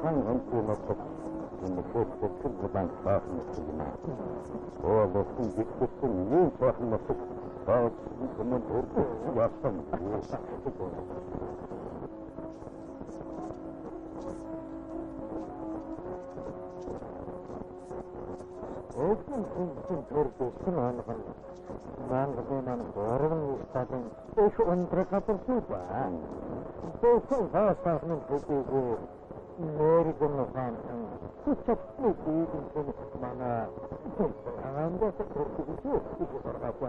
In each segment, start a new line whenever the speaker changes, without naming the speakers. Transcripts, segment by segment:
한원수놓고 이렇게 그만 싸움했으나 어머니 이것은 인사 한 모습 그만 돌고 왔던 어떤 저렇게 순한 건 난그만 거르는 것같은 또 온트라카도 수가 또 가서는 보고 내리고는 한참 수첩도 이긴 많아 강한 것을 그렇게 이거 걸어가고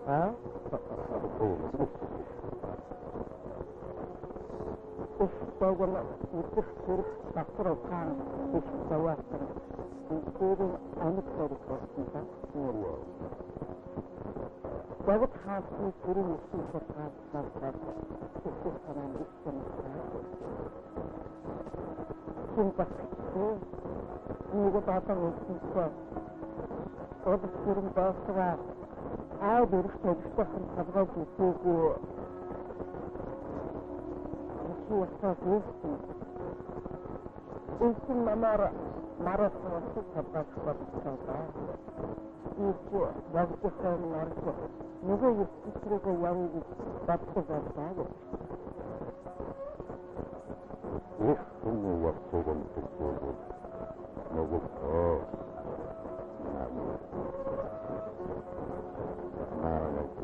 아? 우스다고는 우스를 밖으로 가 우스다와 우스를 아무 소리 없습니다. 내가 다 둘이 있으니까 다 우스 사람이 있으니까 simpatico, amigo tata muito todo por passar ao ver os todos passam para o pouco aqui está isso isso mara se capaz de cantar isso deve ser marco 누구 이스트로고 왕이 답답하다 예수님과 소금 듣고 너부터 나라고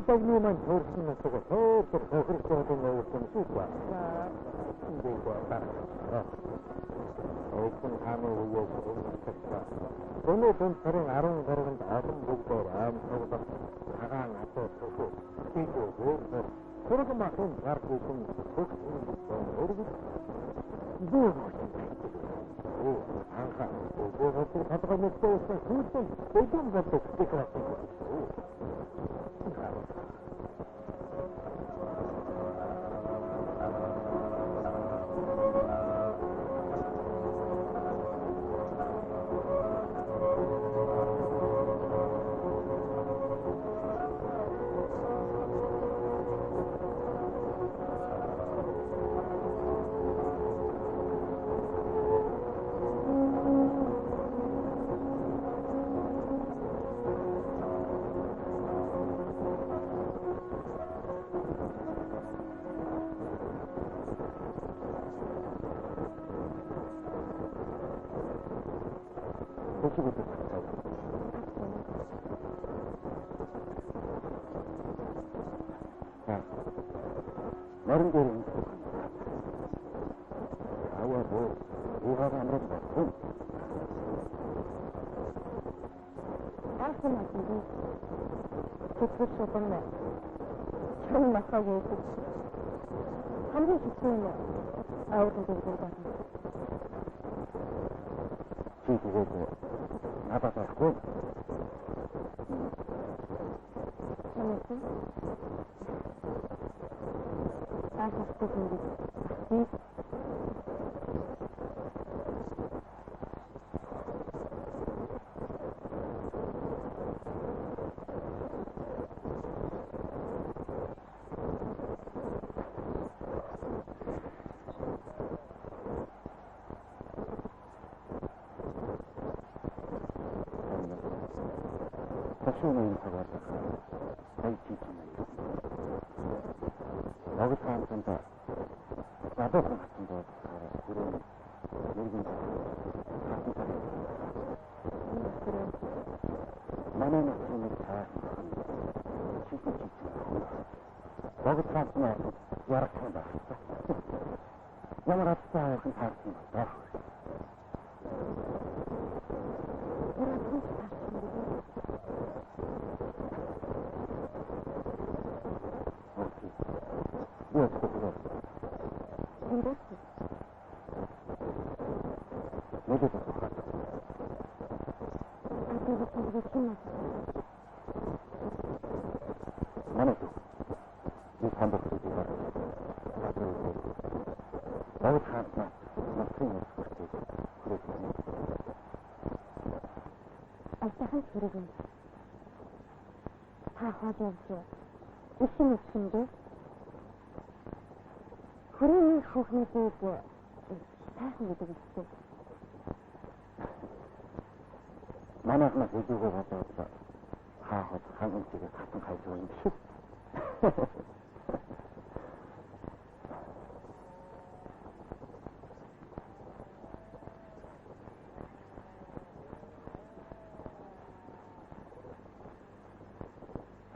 Pagnuman horsin na sa Kristo natin na urkong sukwa hindi ko kung kami huwag ko sa kung kung parang arong parang atong bukto ram sa hagang ato so ito pero kung makon barko kung bukto doon angka o kapag nito sa huto ito ang bato ito 다른 데는 아와도 우화가 안 된다. 말씀하시지. 좋겠어, 정말. 처음 막하고 오고. 한 번씩 쓰면 아우도 되고 가서. 지구에서 나가봤고. 재밌어? Asas ko hindi. Kasih sahabat baik itu. Lagu sahabat tentang 나도 같은데 그런 얘기는 가끔 그래. 나는 그런 다 지금 너가 찾으면 열악한다. ямар сайхан таарсан байна. Хүрээний хүүхнүүдийг сайхан гэдэг үстэй. Манайхнаас хэдийгээр бодоод хаахад хангалтыг хатан хайж байгаа юм шиг.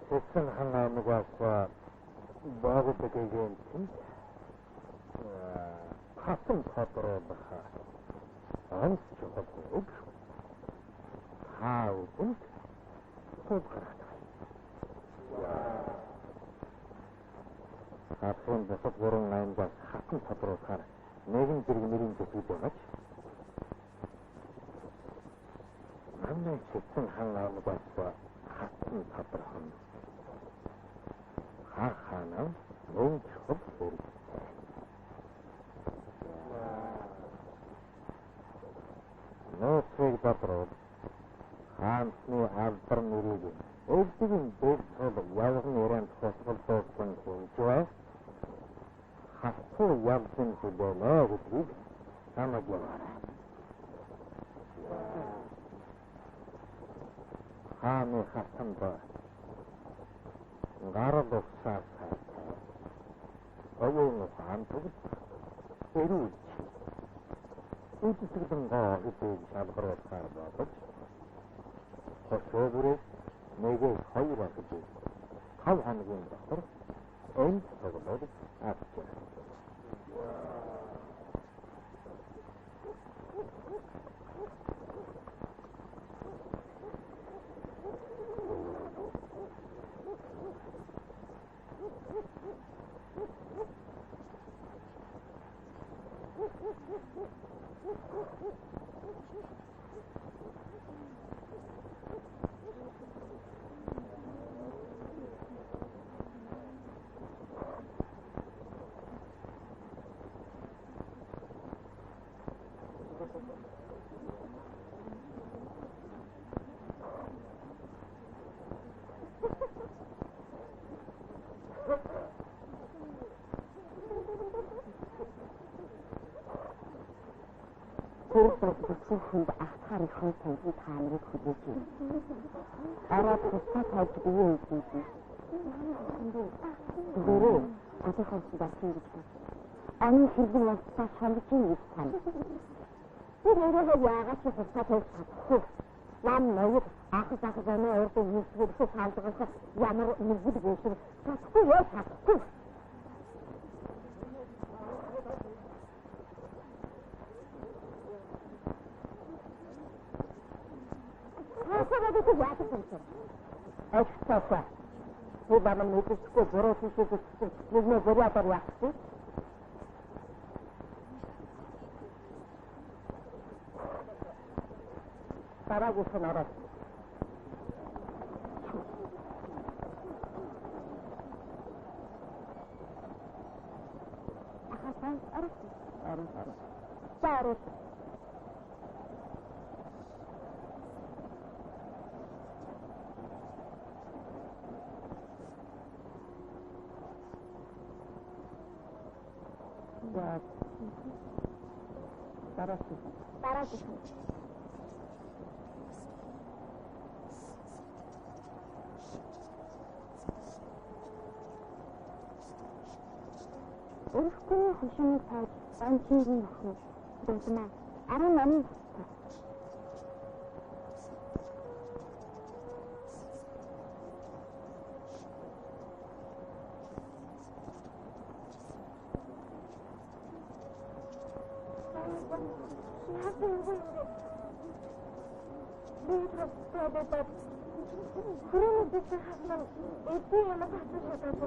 Хэсэн хангаамгаас багтдаг юм чинь хатан тодорхойлох онц чухал хаавын төгрөгт. Хатан босод гурван аймгаас хатан тодорхойлохоор нэгэн зэрэг нэрийн төсөв байж манай хэсэн хангаамгаас хатан тодорхойлох хаана мөн чухал нөөцийг бодроод хаансны алдар нэрийг өвдөгийн дэвтэл явган өрөөнд хосголдуулсан хэмжээ хатуу явсан хүлээлээ гэдгийг санаж яваарай. хааны хатанд гарал усаас овон хаан бүгд эрүүл үдсгэлэн гэдэг шалгаруулахаар бодож хосоогроо нэгэ хоёр ахиж 5 хоногийн дотор энд тоглоод авчаа. Хүнд ахтаар их сонсон таамрыг хүлээж байна. Араад тусгай тавьж бие үйсэн. Гэрээ атахаас дасан гэж байна. Аны хэрэг болтоо шалж ийн гэж тань. Тэр өөрөө яагаад ч тусгай тавьж чадахгүй. Нам ноёд ахс анаа өөрөө хийсгэрхээ шалгах ямар нэгэн зүйл чадахгүй яа чадахгүй. Экстаса. Вы нам не пускай, дорослые, не говорят о реакции. Стараюсь народ. Стараюсь. Стараюсь. Өрхтөө хошины цаад анчийн охин дэмтмэ 18
Nothing waited. They have said that 그러면 대체 하면 ATM을 받으셔가지고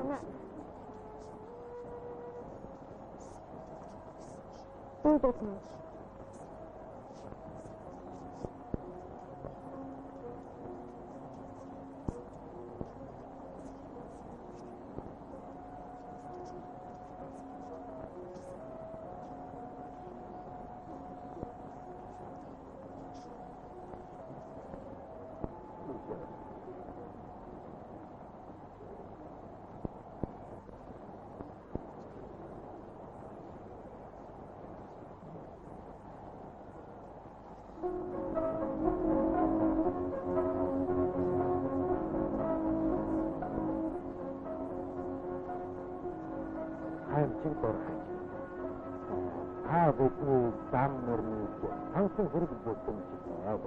이거든.
그 담모르니 항상 그렇게 보통 싶어요.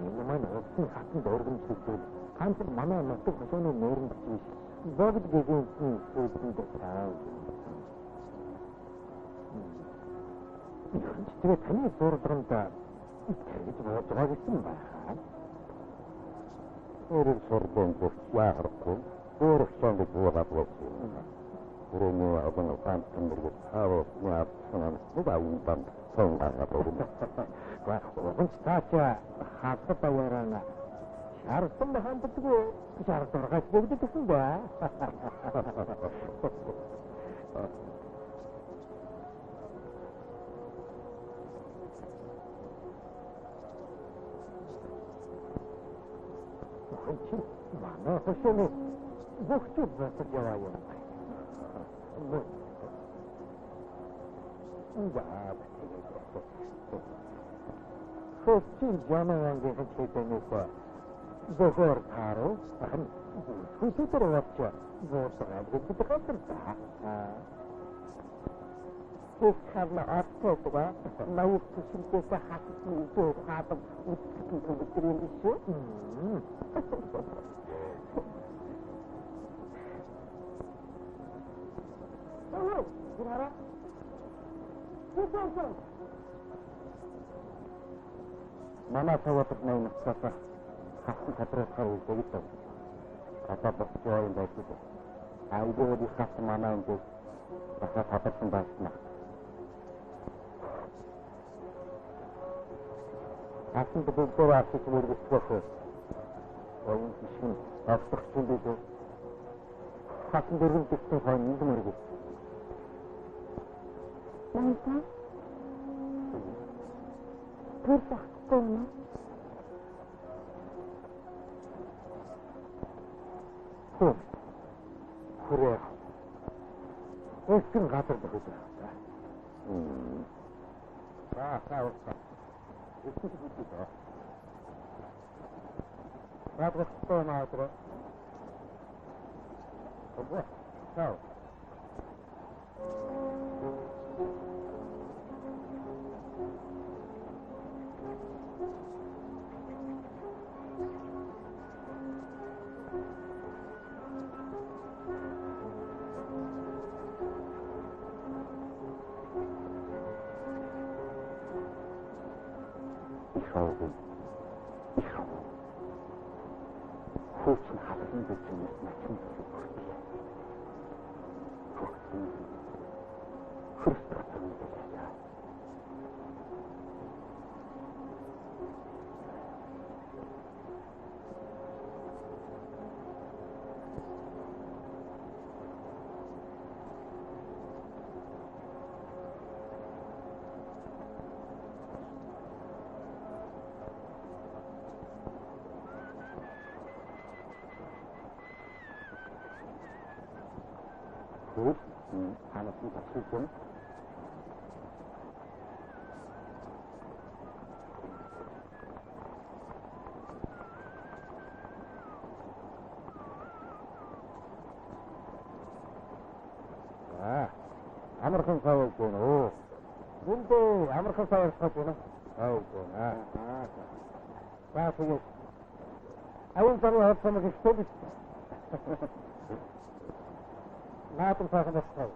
이놈은 없으면 같은 노름 싶고 한참 만나면 또 그전에 노름 싶고 뭐부터 되게 그렇게 다 집에 다니 돌아들었다 이렇게 뭐 어쩌겠습니까? 오늘 소리된 거 야하고 오르상도 보아봤고 그러면 어떤 관점 그리고 바로 앞서는 누가 운반 성강가 보면 와 오늘 스타차 하스파 와라나 샤르 좀 한번 뜨고 샤르 돌아가시 보기도 됐습니다. 그렇지 많아 허시네 목줄 벌써 좋아요. 혹시 전화한 게 해체되니까 저걸 바로 한 후시 들어왔죠. 뭐더라 그렇게 들어갔을까? 그카나 앞에서가 나우 부신께서 하시는 그 화도 웃기는 것들이 있어? Gimana? Mana saya pernah kata hati terus kalau begitu kata berjuang yang baik itu ayo di khas mana untuk rasa kata sembahnya asin betul-betul asin semua disebut orang isin apa sih itu asin berhenti disebut ini mereka Nanti, bersakunya. 그래. 어떤 가서 보자. 싸웠어. 이거 나도 또 나왔더라. 뭐야? 싸워. Kursun hafızın götürmesine kim kurdu? Kursun, fırsatını bulacak. Good. How much is that chicken? American sour corn. Oh. Good. American sour corn. Oh, corn. That's it. I won't tell you how some of the stupid. 나좀 사서 먹어.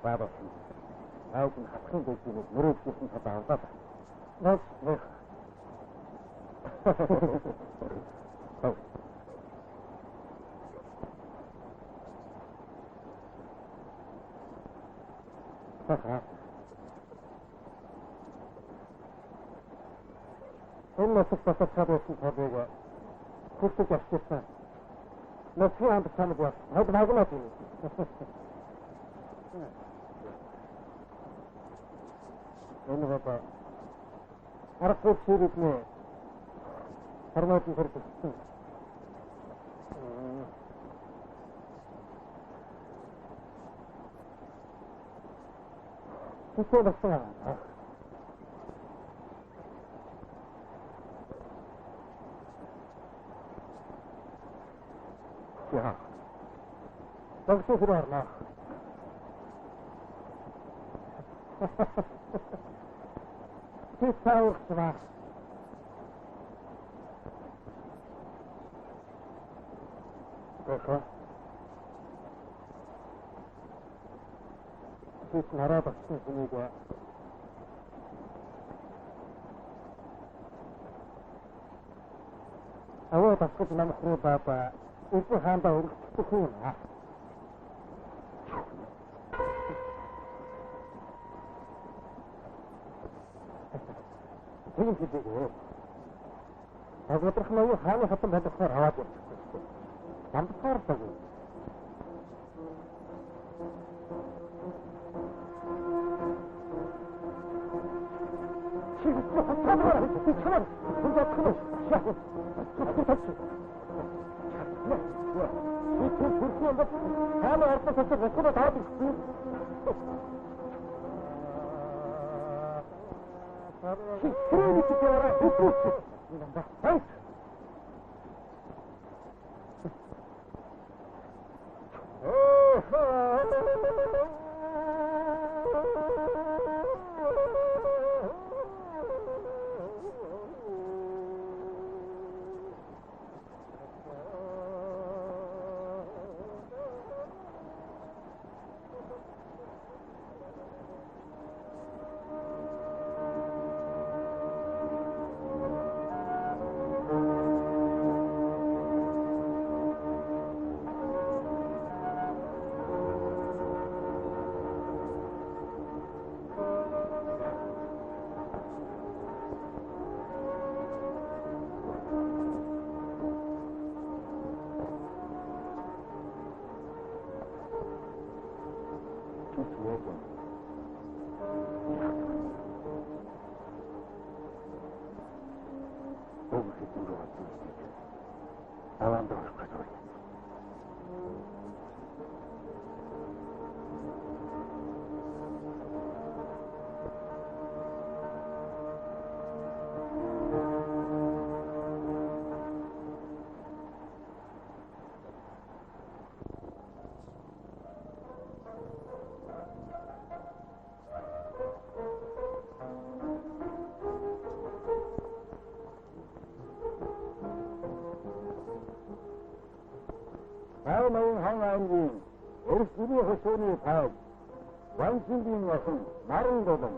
баба. Аав нь хатхын дэвшнийг мөрөөдсөн хадаа. Нас. Энэ сэсвэсэд хадсан хадгаа хүсэж авчихсан. Насгийн хамт самд яа. Хад нагнаа тийм. Энэ бата арахгүй чирэгнэ. Хармаатын хэрэгсэн. Тэсэлсэн. Ja. Dat is toch raar, maar. Het is zo zwaar. Kijk hoor. Het is naar het niet hoor. Awal pas goed naar mijn papa. Itu hamba urus tukun, ha. Ini gitu. Aku terus mau hal satu bentuk rawat. Sampai saja. Halo, harus sesuatu sudah tahu. Ini kita orang itu. Baik. Maun hangaanгийн эрс бүрийн хөшөөний тав ванчингийн ясан наран болон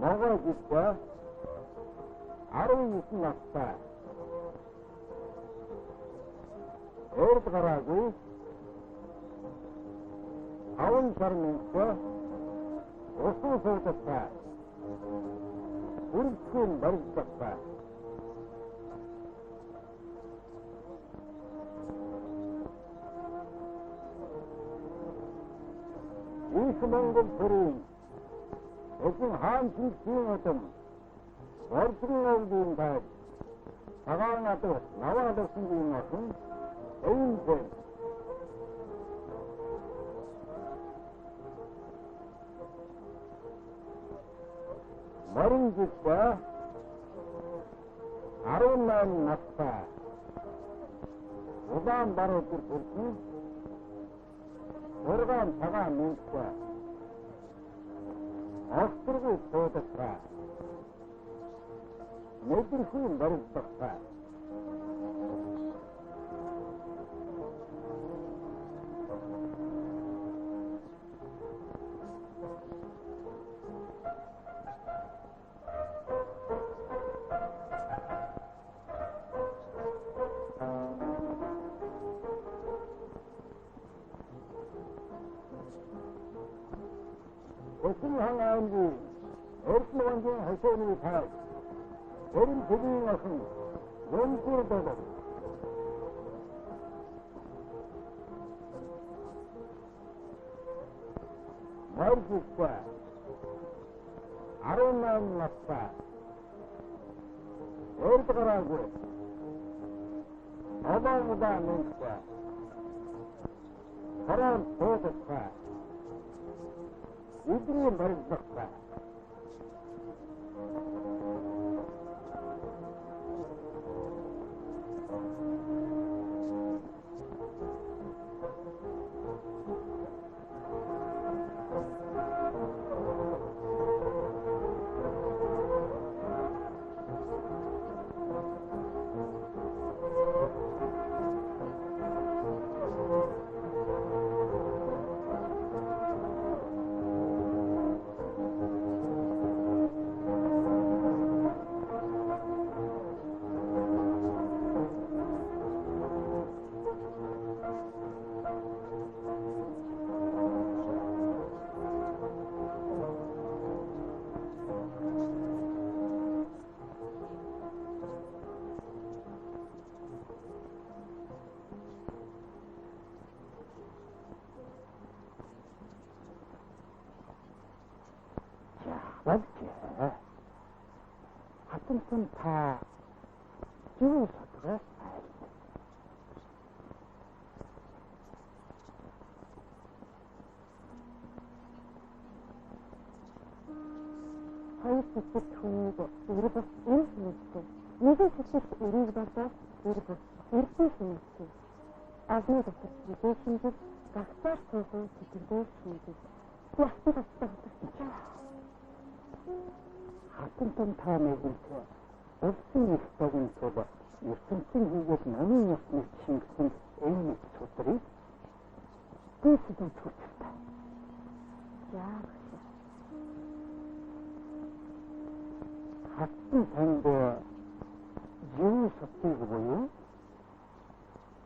могой гисга 19 настай өөрт гараагүй 5 сар мөнгө усан суудагтай үргэлжлэн баригдсан. Монгол төрийн эзэн хаан чингисийн удам ордын өвдийн байр цагаан атас наваад өсөнгийн асан эйнзэн Маринжиста 18 настай удаан баруутар төрсөн ургаан цагаан мөнгөтэй Острогоо суудагтай. Мэдрэхүүн баригдахтай. 백승항 아은지 에르스 원정 할소니 파 에린 부부인 것은 연구를 더더 머리식과 아론나은 낙사 에르트가라고 어마무다 멘과 사람 도덕과 이들이 머리식과 맞지? 하여튼 다 죽어서 들었어.
Hayırsızlık çoğunluğu yürübüp ürüsünüzdü. Yüzüsüzlük ürüzbasa yürübüp ürüsünüzdü. Azmi doktor yüzüsündür, gahtar soğuğu tükürdüğüsündür. Yastı gastı
하여튼 다 먹을때 없으니 있다고는 줘봐. 무슨 이게 너무 없는 친구는 애미 좋더리. 그것도 좋다.
야,
같은 산도 지우 섭지고 보여.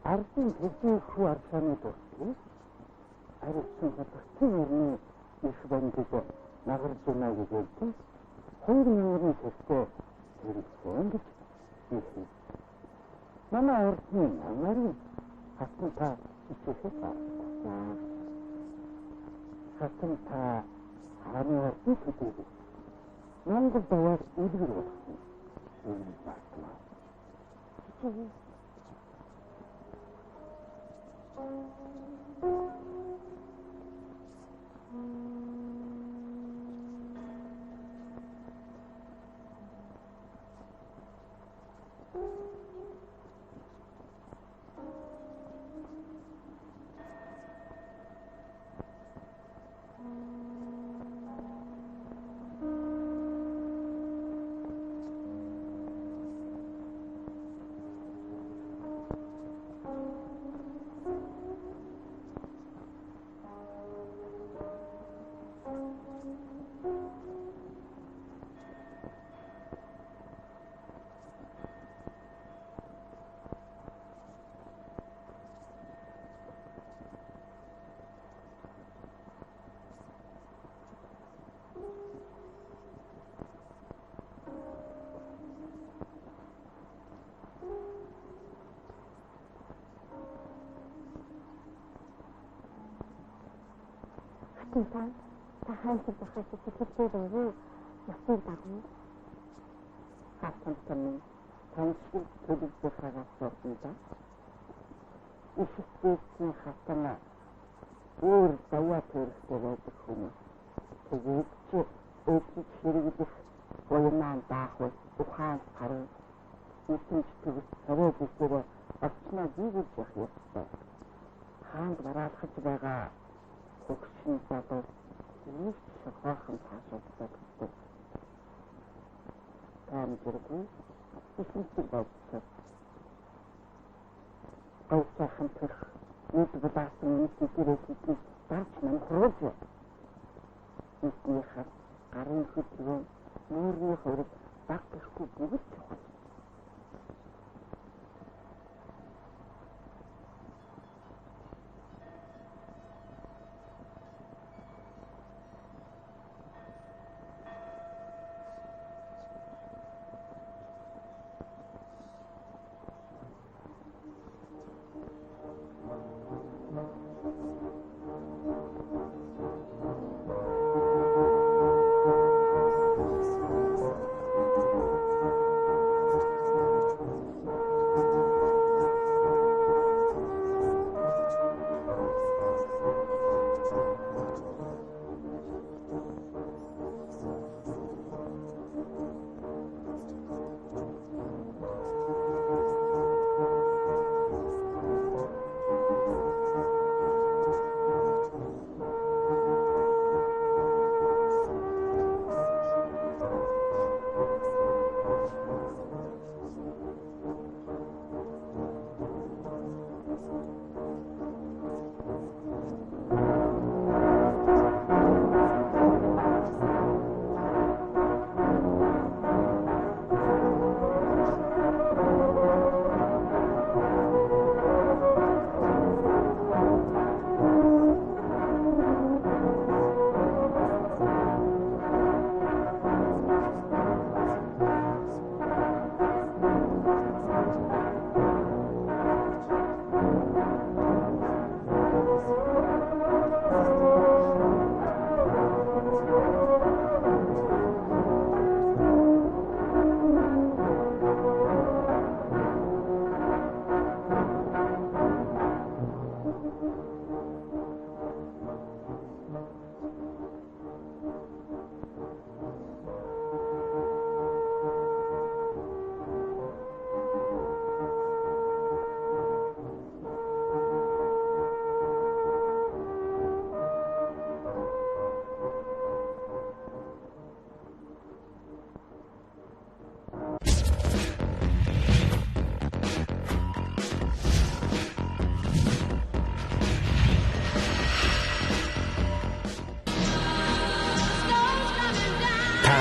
알진 대지 후 알산이 뒀지. 알았은 것도 특별히 이수반지고 나가를 좀 나게 됐지. 홍등형으로 됐을 때 좋은 거지. 나나 어르신 양말이 가끔 다 있으셨다. 가끔 다 사람이 있으시고 남들도 와서 우리로 왔지. 우리 말씀하.
하여튼 다 한식도 하시고 특별히 역설다고.
하여튼 단식을 드립도 살았습니다. 20세기 하다가 올 따와 들었을 때는 그게 쭉 어찌 치르기도 보여만 다고 우한 바로 이쯤 시키고 저러지시고 어찌나 이길 적이었어. 한국 나라 사지다가 혹시라도 일시서 허한 다셨어 그때 다음 그리고 무슨 수가 없어. 어디서 한편 유튜브다 쓰는 이끼를 듣기 많지만 그러죠. 이끼가 다른 흙으로 물이 흐르 닦고 무겁죠.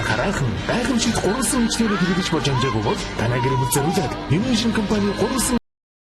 Анхаарах нь гайхамшигт 3 сая хүчтэй хэрэглэж болж амжаагүй бол танаа гэр бүл зориулаад Innovation компани 3